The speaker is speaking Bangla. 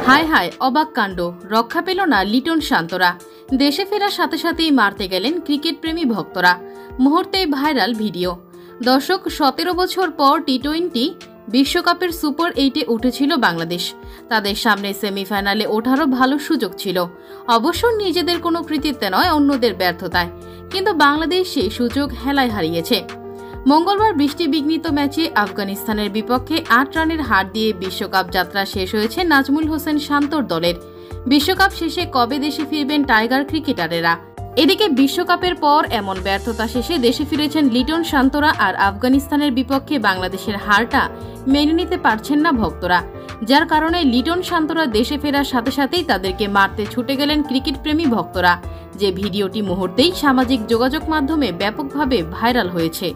হায় হায় অবাক কাণ্ড, রক্ষা পেল না লিটন শান্তরা। দেশে ফেরার সাথে সাথেই মারতে গেলেন ক্রিকেট প্রেমী ভক্তরা। মুহূর্তেই ভাইরাল ভিডিও। দর্শক, 17 বছর পর টি-20 বিশ্বকাপের সুপার 8-এ উঠেছিল বাংলাদেশ। তাদের সামনে সেমিফাইনালে ওঠারও ভালো সুযোগ ছিল, অবশ্য নিজেদের কোনো কৃতিত্বে নয়, অন্যদের ব্যর্থতায়। কিন্তু বাংলাদেশ সেই সুযোগ হেলায় হারিয়েছে। মঙ্গলবার বৃষ্টি বিঘ্নিত ম্যাচে আফগানিস্তানের বিপক্ষে 8 রানের হার দিয়ে বিশ্বকাপ যাত্রা শেষ হয়েছে নাজমুল হোসেন শান্তর দলের। বিশ্বকাপ শেষে কবে দেশে ফিরবেন টাইগার ক্রিকেটারেরা? এদিকে বিশ্বকাপের পর এমন ব্যর্থতা শেষে দেশে ফিরেছেন লিটন শান্তরা, আর আফগানিস্তানের বিপক্ষে বাংলাদেশের হারটা মেনে নিতে পারছেন না ভক্তরা। যার কারণে লিটন শান্তরা দেশে ফেরার সাথে সাথেই তাদেরকে মারতে ছুটে গেলেন ক্রিকেট প্রেমী ভক্তরা। যে ভিডিওটি মুহূর্তেই সামাজিক যোগাযোগ মাধ্যমে ব্যাপকভাবে ভাইরাল হয়েছে।